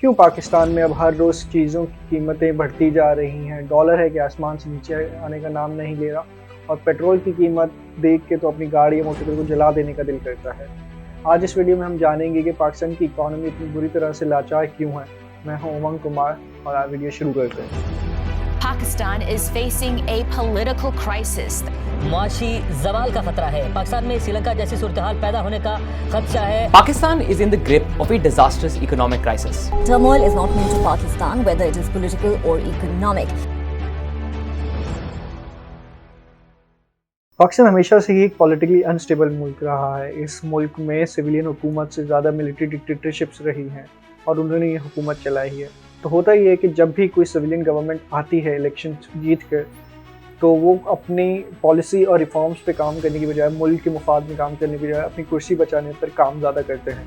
क्यों पाकिस्तान में अब हर रोज़ चीज़ों की कीमतें बढ़ती जा रही हैं? डॉलर है कि आसमान से नीचे आने का नाम नहीं ले रहा और पेट्रोल की कीमत देख के तो अपनी गाड़ी या मोटरसाइकिल को जला देने का दिल करता है। आज इस वीडियो में हम जानेंगे कि पाकिस्तान की इकॉनमी इतनी बुरी तरह से लाचार क्यों है। मैं हूं उमंग कुमार और आज वीडियो शुरू करते हैं। Pakistan is facing a political crisis. मुआशी जवाल का खतरा है। पाकिस्तान में श्रीलंका जैसी सूरत-ए-हाल पैदा होने का खदशा है। Pakistan is in the grip of a disastrous economic crisis. Turmoil is not new to Pakistan, whether it is political or economic. Pakistan हमेशा से ही एक पॉलिटिकली अनस्टेबल मुल्क रहा है। इस मुल्क में सिविलियन हुकूमत से ज़्यादा मिलिट्री डिक्टेटरशिप्स रही हैं और उन्होंने ये हुकूमत चलाई है। तो होता ही है कि जब भी कोई सिविलियन गवर्नमेंट आती है इलेक्शन जीत कर, तो वो अपनी पॉलिसी और रिफॉर्म्स पे काम करने की बजाय मुल्क के मुफाद में काम करने की बजाय अपनी कुर्सी बचाने पर काम ज़्यादा करते हैं।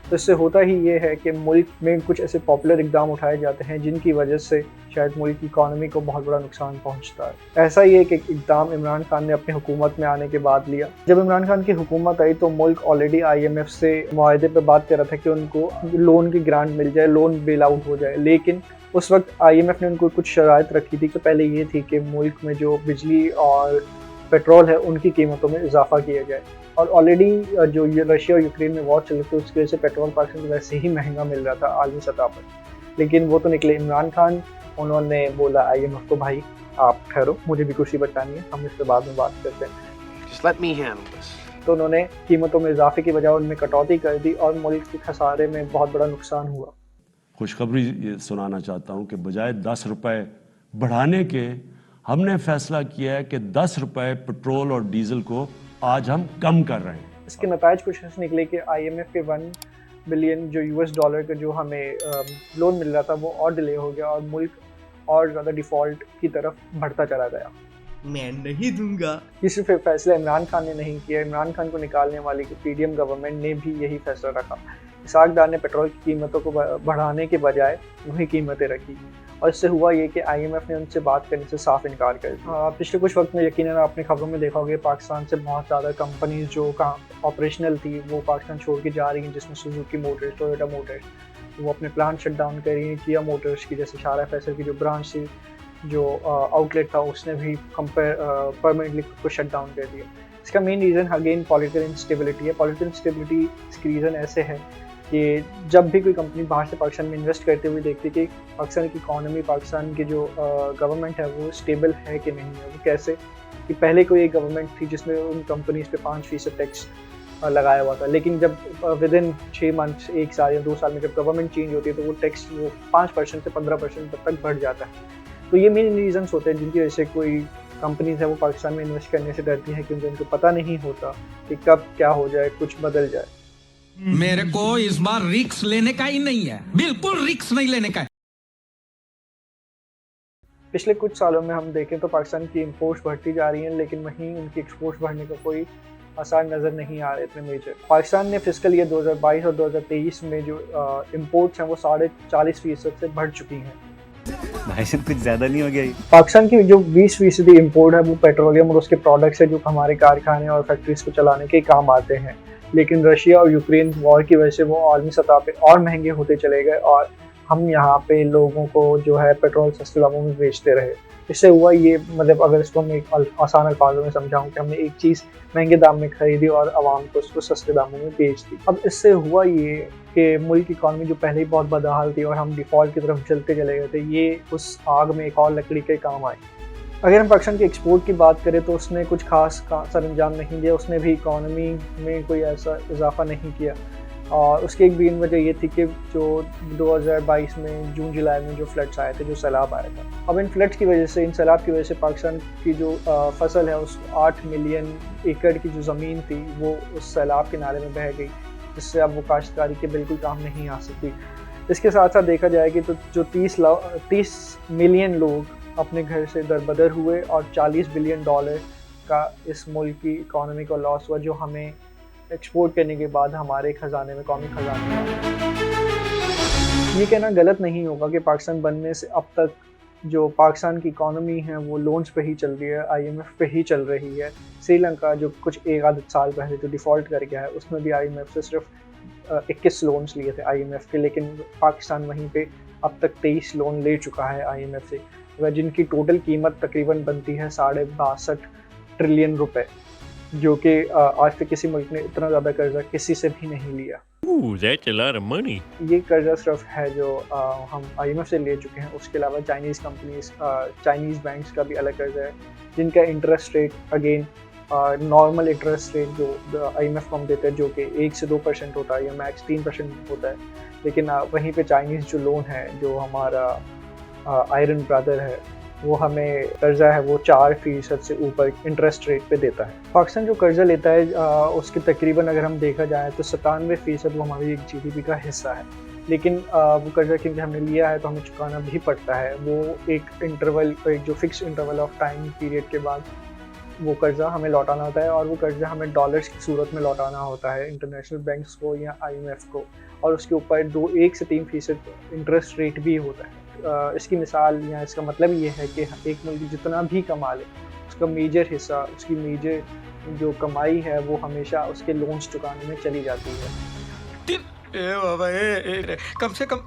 तो इससे होता ही ये है कि मुल्क में कुछ ऐसे पॉपुलर इकदाम उठाए जाते हैं जिनकी वजह से शायद मुल्क की इकॉनमी को बहुत बड़ा नुकसान पहुंचता है। ऐसा ही एक इकदाम इमरान खान ने अपनी हुकूमत में आने के बाद लिया। जब इमरान खान की हुकूमत आई तो मुल्क ऑलरेडी IMF से मुआहदे पर बात कर रहा था कि उनको लोन की ग्रांट मिल जाए, लोन बेल आउट हो जाए, लेकिन उस वक्त IMF ने उनको कुछ शराइत रखी थी। तो पहले ये थी कि मुल्क में जो बिजली और पेट्रोल है उनकी कीमतों में इजाफा किया जाए। और ऑलरेडी जो ये रशिया और यूक्रेन में वॉर चल रही थी उसकी वजह से पेट्रोल पाकिस्तान को वैसे ही महंगा मिल रहा था आलमी सतह पर। लेकिन वो तो निकले इमरान खान, उन्होंने बोला IMF को, भाई आप ठहरो, मुझे भी कुर्सी बचानी है, हम इसके बाद में बात करते हैं। Just let me handle this. तो उन्होंने कीमतों में इजाफे की बजाय उनमें कटौती कर दी और मुल्क के खसारे में बहुत बड़ा नुकसान हुआ। खुशखबरी ये सुनाना चाहता हूँ कि बजाय 10 रुपए बढ़ाने के हमने फैसला किया है कि 10 रुपए पेट्रोल और डीजल को आज हम कम कर रहे हैं। इसके नतायज कुछ ऐसे निकले कि IMF के 1 बिलियन जो US डॉलर का जो हमें लोन मिल रहा था वो और डिले हो गया और मुल्क और ज़्यादा डिफ़ॉल्ट की तरफ बढ़ता चला गया। मैं नहीं दूंगा। ये सिर्फ फैसला इमरान खान ने नहीं किया, इमरान खान को निकालने वाली PDM गवर्नमेंट ने भी यही फैसला रखा। इसहाक डार ने पेट्रोल की कीमतों को बढ़ाने के बजाय वही कीमतें रखी और इससे हुआ ये कि IMF ने उनसे बात करने से साफ इनकार कर दिया। पिछले कुछ वक्त में यकीनन आपने खबरों में देखा होगा पाकिस्तान से बहुत ज़्यादा कंपनीज जो ऑपरेशनल थी वो पाकिस्तान छोड़ के जा रही हैं, जिसमें सुजुकी मोटर्स, टोयोटा मोटर्स, वो अपने प्लांट शट डाउन कर रही हैं। किया मोटर्स की जैसे शारा फैसल की जो ब्रांच थी, जो आउटलेट था, उसने भी परमानेंटली को शट डाउन कर दिया। इसका main reason again political instability है। पॉलिटिकल इंस्टेबिलिटी इसका रीज़न ऐसे है कि जब भी कोई कंपनी बाहर से पाकिस्तान में इन्वेस्ट करते हुए देखती है कि पाकिस्तान की इकॉनमी, पाकिस्तान की जो गवर्नमेंट है वो स्टेबल है कि नहीं है। वो कैसे कि पहले कोई एक गवर्नमेंट थी जिसमें उन कंपनीज पे 5% टैक्स लगाया हुआ था, लेकिन जब विदिन 6 मंथ्स, 1 साल या 2 साल में जब गवर्नमेंट चेंज होती है तो वो टैक्स 5% से 15% तक बढ़ जाता है। तो ये मेन रीजंस होते हैं जिनकी वजह से कोई कंपनीज है वो पाकिस्तान में इन्वेस्ट करने से डरती है, क्योंकि उनको पता नहीं होता कि कब क्या हो जाए, कुछ बदल जाए। मेरे को इस बार रिस्क लेने का ही नहीं है, बिल्कुल रिस्क नहीं लेने का है। पिछले कुछ सालों में हम देखें तो पाकिस्तान की इंपोर्ट्स बढ़ती जा रही हैं, लेकिन वहीं उनकी एक्सपोर्ट्स बढ़ने का कोई आसार नज़र नहीं आ रहे इतने मेजर। पाकिस्तान ने फिस्कल ईयर 2022 और 2023 में जो इंपोर्ट्स हैं वो 40% से बढ़ चुकी हैं। भाई साहब कुछ ज़्यादा नहीं हो गया? पाकिस्तान की जो 20% इंपोर्ट है वो पेट्रोलियम और उसके प्रोडक्ट्स है जो हमारे कारखाने और फैक्ट्रीज को चलाने के काम आते हैं। लेकिन रशिया और यूक्रेन वॉर की वजह से वो आलमी सतह पे और महंगे होते चले गए और हम यहाँ पे लोगों को जो है पेट्रोल सस्ते दामों में बेचते रहे। इससे हुआ ये, मतलब अगर इसको मैं एक आसान अल्फाजों में समझाऊं कि हमने एक चीज़ महंगे दाम में खरीदी और आवाम को उसको सस्ते दामों में बेच दी। अब इससे हुआ ये कि मुल्क की इकॉनमी जो पहले ही बहुत बदहाल थी और हम डिफ़ॉल्ट की तरफ चलते चले गए थे, ये उस आग में एक और लकड़ी के काम आई। अगर हम पाकिस्तान के एक्सपोर्ट की बात करें तो उसने कुछ खास सरंजाम नहीं दिया, उसने भी इकॉनमी में कोई ऐसा इजाफा नहीं किया। और उसकी एक मेन वजह ये थी कि जो 2022 में जून जुलाई में जो फ्लड्स आए थे, जो सैलाब आया था, अब इन फ्लड्स की वजह से, इन सैलाब की वजह से पाकिस्तान की जो फसल है उस 8 मिलियन एकड़ की जो ज़मीन थी वो उस सैलाब के नाले में बह गई, जिससे अब वो काश्तकारी के बिल्कुल काम नहीं आ सकती। इसके साथ साथ देखा जाए कि तो जो 30 मिलियन लोग अपने घर से दरबदर हुए और $40 बिलियन का इस मुल्क की इकॉनमी को लॉस हुआ, जो हमें एक्सपोर्ट करने के बाद हमारे खजाने में, कौमी खजाने में। ये कहना गलत नहीं होगा कि पाकिस्तान बनने से अब तक जो पाकिस्तान की इकॉनमी है वो लोन्स पे ही चल रही है, IMF पे ही चल रही है। श्रीलंका जो कुछ एक आध साल पहले जो डिफ़ॉल्ट कर गया है उसमें भी IMF से सिर्फ 21 लोन्स लिए थे IMF के, लेकिन पाकिस्तान वहीं पे अब तक 23 लोन ले चुका है IMF से, जिनकी टोटल कीमत तकरीबन बनती है 62.5 ट्रिलियन रुपए, जो कि आज तक किसी मुल्क ने इतना ज़्यादा कर्जा किसी से भी नहीं लिया। That's a lot of money. ये कर्जा सिर्फ है जो हम IMF से ले चुके हैं, उसके अलावा चाइनीज़ कंपनीज, चाइनीज़ बैंक्स का भी अलग कर्जा है, जिनका interest rate again normal interest rate जो IMF को हम देते हैं, जो कि 1 से 2% होता है या मैक्स 3% होता है, लेकिन वहीं पे चाइनीज़ जो लोन है, जो हमारा आयरन ब्रदर है, वो हमें कर्जा है वो 4% से ऊपर इंटरेस्ट रेट पे देता है। पाकिस्तान जो कर्जा लेता है उसके तकरीबन अगर हम देखा जाए तो 97% वो हमारी GDP का हिस्सा है, लेकिन वो कर्जा क्योंकि हमने लिया है तो हमें चुकाना भी पड़ता है। वो एक जो fix interval of time period के बाद वो कर्जा हमें लौटाना होता है, और वो कर्जा हमें डॉलर्स की सूरत में लौटाना होता है इंटरनेशनल बैंक्स को या IMF को, और उसके ऊपर 1 से 3% इंटरेस्ट रेट भी होता है। इसकी मिसाल या इसका मतलब ये है कि एक मुल्क जितना भी कमा ले, उसका मेजर हिस्सा, उसकी मेजर जो कमाई है वो हमेशा उसके लोन्स चुकाने में चली जाती है। कम से कम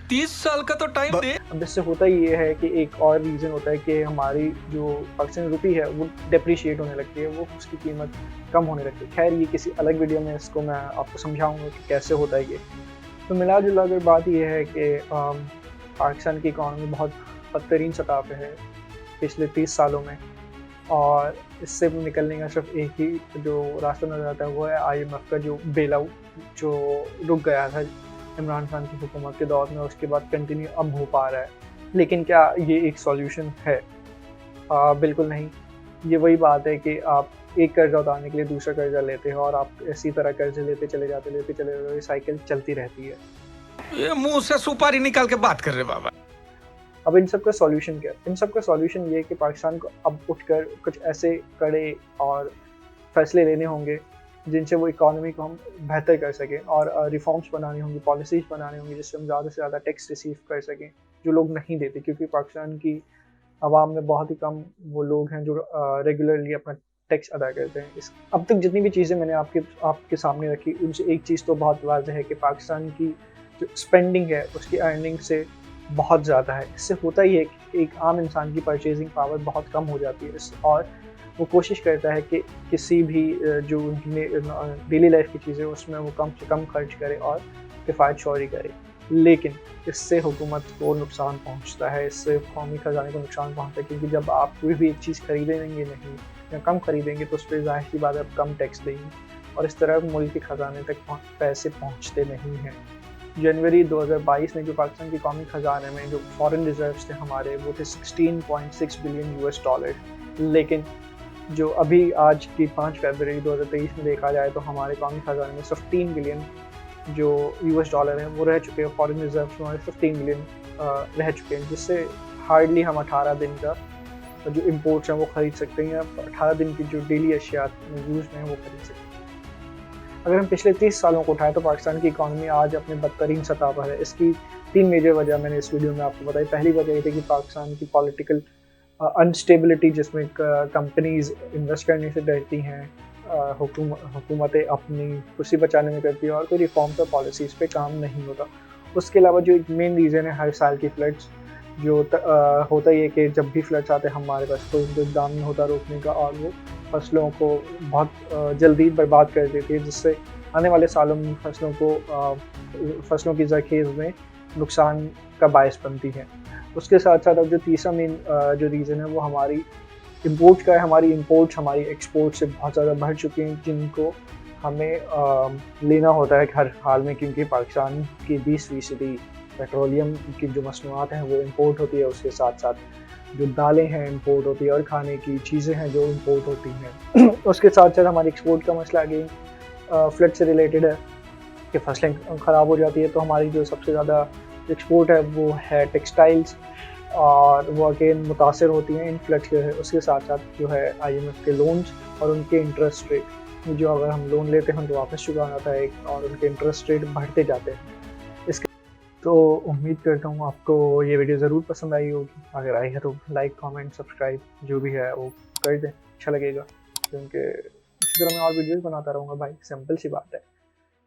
30 साल का तो टाइम दे। अब इससे होता ये है कि एक और रीज़न होता है कि हमारी जो पाकिस्तानी रुपी है वो डेप्रिशिएट होने लगती है, वो उसकी कीमत कम होने लगती है। खैर, ये किसी अलग वीडियो में इसको मैं आपको समझाऊंगा कि कैसे होता है ये। तो मिला जुला कर बात ये है कि पाकिस्तान की इकॉनमी बहुत बदतरीन सतह पे है पिछले 30 सालों में, और इससे निकलने का सिर्फ एक ही जो रास्ता नज़र आता है वो है IMF का जो बेल आउट, जो रुक गया था इमरान खान की हुकूमत के दौर में, उसके बाद कंटिन्यू अब हो पा रहा है। लेकिन क्या ये एक सॉल्यूशन है? बिल्कुल नहीं। ये वही बात है कि आप एक कर्जा उतारने के लिए दूसरा कर्जा लेते हो, और आप इसी तरह कर्जे लेते चले जाते, साइकिल चलती रहती है। ये मुंह से सुपारी निकाल के बात कर रहे बाबा। अब इन सब का सॉल्यूशन क्या है? इन सब का सॉल्यूशन ये है कि पाकिस्तान को अब उठकर कुछ ऐसे कड़े और फैसले लेने होंगे जिनसे वो इकॉनमी को हम बेहतर कर सकें, और रिफॉर्म्स बनानी होंगी, पॉलिसीज़ बनानी होंगी, जिससे हम ज़्यादा से ज़्यादा टैक्स रिसीव कर सकें जो लोग नहीं देते, क्योंकि पाकिस्तान की आवाम में बहुत ही कम वो लोग हैं जो रेगुलरली अपना टैक्स अदा करते हैं। अब तक जितनी भी चीज़ें मैंने आपके सामने रखी, उनसे एक चीज़ तो बहुत वाज़ेह है कि पाकिस्तान की जो स्पेंडिंग है उसकी अर्निंग से बहुत ज़्यादा है। इससे होता ही है कि एक आम इंसान की परचेजिंग पावर बहुत कम हो जाती है, और वो कोशिश करता है कि किसी भी जो डेली लाइफ की चीज़ें उसमें वो कम से कम खर्च करे और किफ़ायत शौरी करे। लेकिन इससे हुकूमत को नुकसान पहुंचता है, इससे कौमी खजाने को नुकसान पहुंचता है, क्योंकि जब आप कोई भी एक चीज़ खरीदेंगे नहीं या कम खरीदेंगे तो उस पर ज़ाहिर सी बात है आप कम टैक्स देंगे, और इस तरह मुल्क के खजाने तक पैसे पहुँचते नहीं हैं। जनवरी 2022 में जो पाकिस्तान की कौमी खजाने में जो फॉरेन रिजर्व्स थे हमारे, वो थे $16.6 बिलियन, लेकिन जो अभी आज की 5 फरवरी 2023 में देखा जाए तो हमारे कौमी खजाने में 15 बिलियन जो $, हैं वो रह चुके हैं। फॉरेन रिजर्व्स हमारे 15 बिलियन रह चुके हैं, जिससे हार्डली हम 18 दिन का जो इम्पोर्ट्स हैं वो ख़रीद सकते हैं, या 18 दिन की जो डेली अशिया यूज़ में है वो खरीद सकते हैं। अगर हम पिछले 30 सालों को उठाएं तो पाकिस्तान की इकॉनमी आज अपने बदतरीन सतह पर है। इसकी 3 मेजर वजह मैंने इस वीडियो में आपको बताई। पहली वजह ये थी कि पाकिस्तान की पॉलिटिकल अनस्टेबिलिटी, जिसमें कंपनीज इन्वेस्ट करने से डरती हैं, हुकूमतें अपनी कुर्सी बचाने में करती है, और कोई रिफॉर्म्स और पॉलिसीज़ पे काम नहीं होता। उसके अलावा जो एक मेन रीज़न है हर साल की फ्लड्स, जो होता ही है कि जब भी फ्लड्स आते हैं हमारे पास कोई इंतजाम नहीं होता रोकने का, और वो फसलों को बहुत जल्दी बर्बाद कर देती है, जिससे आने वाले सालों में फसलों की ज़रख़ीज़ में नुकसान का बायस बनती है। उसके साथ साथ अब जो तीसरा मेन जो रीज़न है वो हमारी इंपोर्ट का है। हमारी इंपोर्ट्स हमारी एक्सपोर्ट से बहुत ज़्यादा बढ़ चुकी हैं, जिनको हमें लेना होता है हर हाल में, क्योंकि पाकिस्तान की 20% पेट्रोलियम की जो मसनूआत हैं वो इंपोर्ट होती है। उसके साथ साथ जो दालें हैं इंपोर्ट होती है, और खाने की चीज़ें हैं जो इंपोर्ट होती हैं। उसके साथ साथ हमारी एक्सपोर्ट का मसला अगेन फ्लड से रिलेटेड है कि फसलें ख़राब हो जाती है, तो हमारी जो सबसे ज़्यादा एक्सपोर्ट है वो है टेक्सटाइल्स, और वो अगेन मुतासर होती हैं इन फ्लड के। उसके साथ साथ जो है IMF के लोन्स और उनके इंटरेस्ट रेट, जो अगर हम लोन लेते हैं तो वापस चुकाना होता है, और उनके इंटरेस्ट रेट बढ़ते जाते हैं। तो उम्मीद करता हूँ आपको ये वीडियो ज़रूर पसंद आई होगी। अगर आई है तो लाइक, कमेंट, सब्सक्राइब जो भी है वो कर दें, अच्छा लगेगा, क्योंकि इसी तरह मैं और वीडियोस बनाता रहूँगा भाई, सिंपल सी बात है।